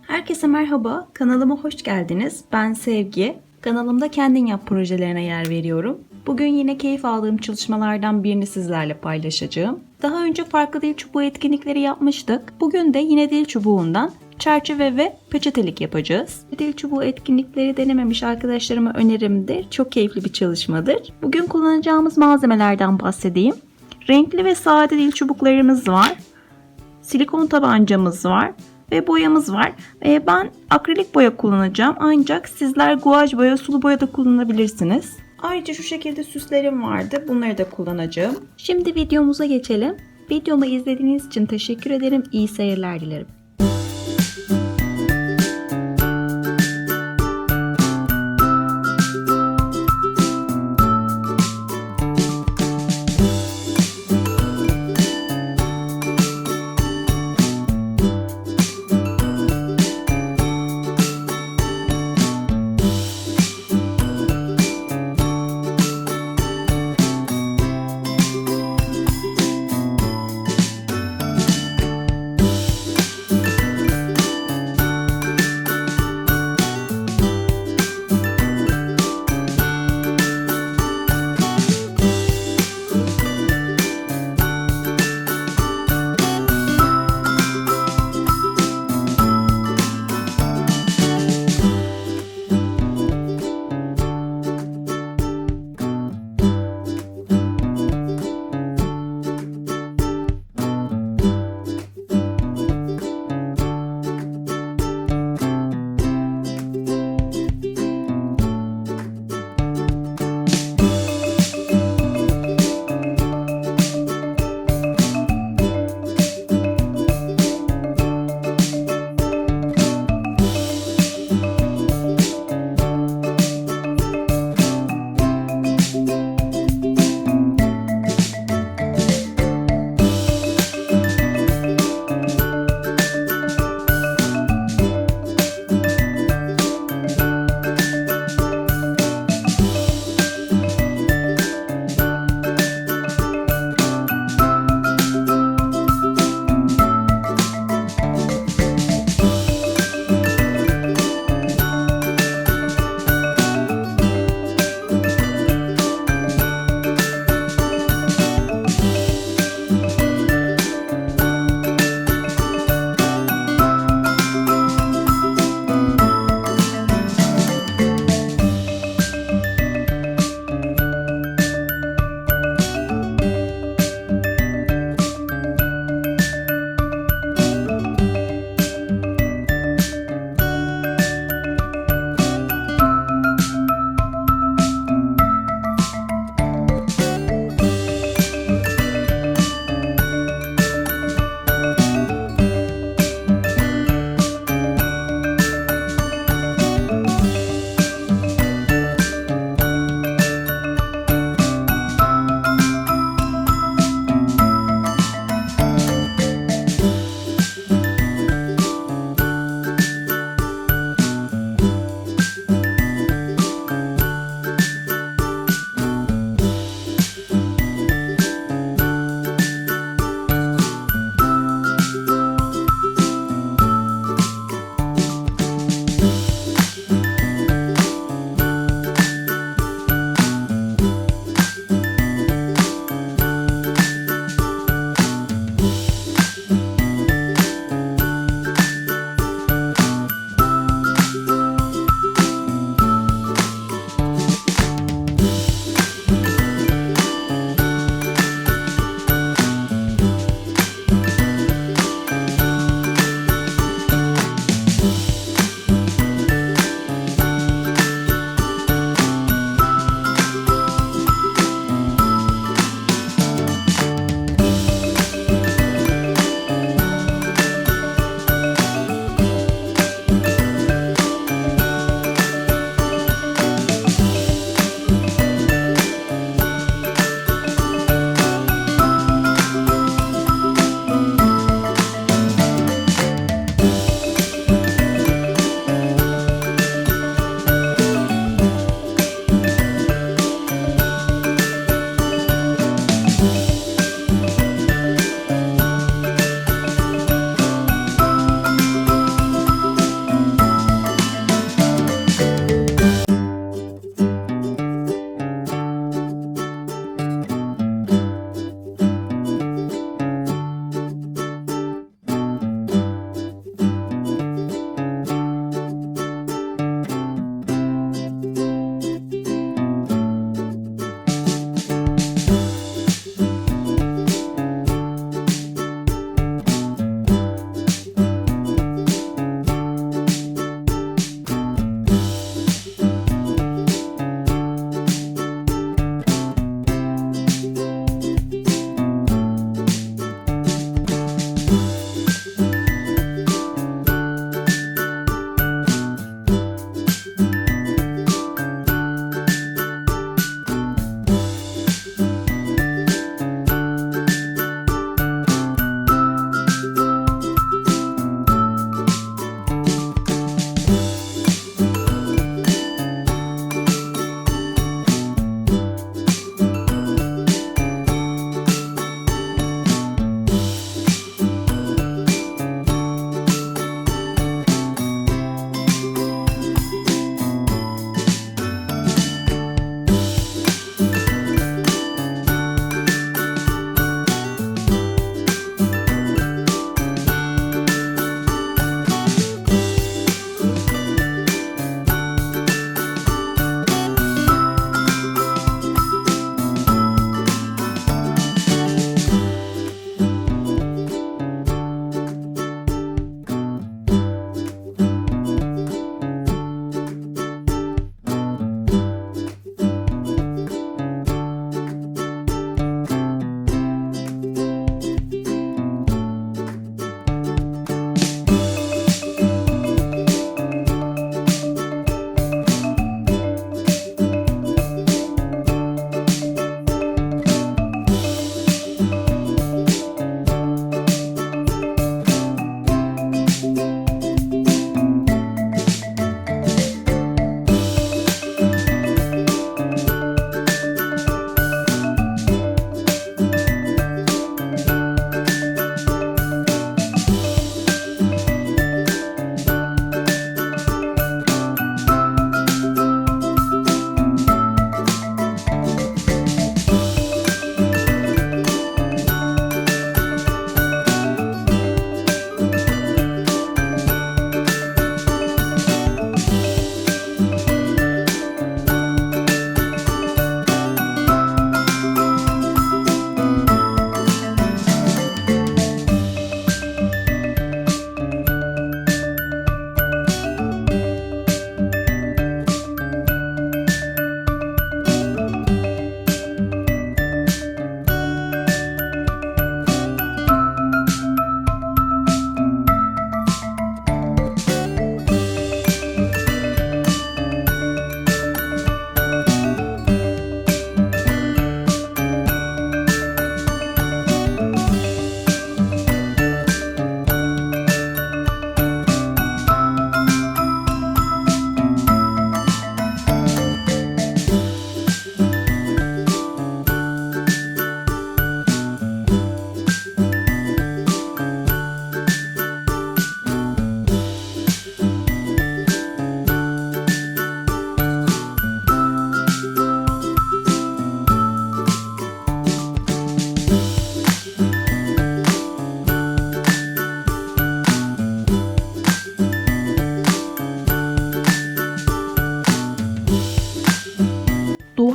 Herkese merhaba, kanalıma hoş geldiniz. Ben Sevgi. Kanalımda Kendin Yap projelerine yer veriyorum. Bugün yine keyif aldığım çalışmalardan birini sizlerle paylaşacağım. Daha önce farklı dil çubuğu etkinlikleri yapmıştık. Bugün de yine dil çubuğundan çerçeve ve peçetelik yapacağız. Dil çubuğu etkinlikleri denememiş arkadaşlarıma önerimdir. Çok keyifli bir çalışmadır. Bugün kullanacağımız malzemelerden bahsedeyim. Renkli ve sade dil çubuklarımız var. Silikon tabancamız var. Ve boyamız var. Ben akrilik boya kullanacağım. Ancak sizler guaj boya, sulu boya da kullanabilirsiniz. Ayrıca şu şekilde süslerim vardı. Bunları da kullanacağım. Şimdi videomuza geçelim. Videomu izlediğiniz için teşekkür ederim. İyi seyirler dilerim.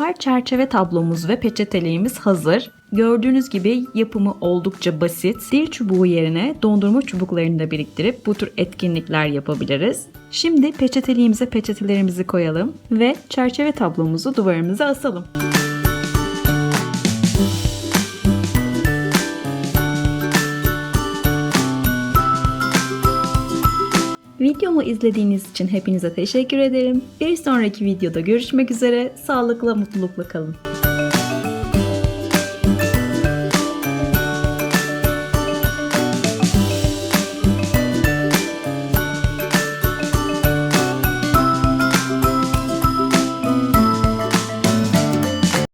Duvar çerçeve tablomuz ve peçeteliğimiz hazır. Gördüğünüz gibi yapımı oldukça basit. Dil çubuğu yerine dondurma çubuklarını da biriktirip bu tür etkinlikler yapabiliriz. Şimdi peçeteliğimize peçetelerimizi koyalım ve çerçeve tablomuzu duvarımıza asalım. Videomu izlediğiniz için hepinize teşekkür ederim. Bir sonraki videoda görüşmek üzere. Sağlıkla, mutlulukla kalın.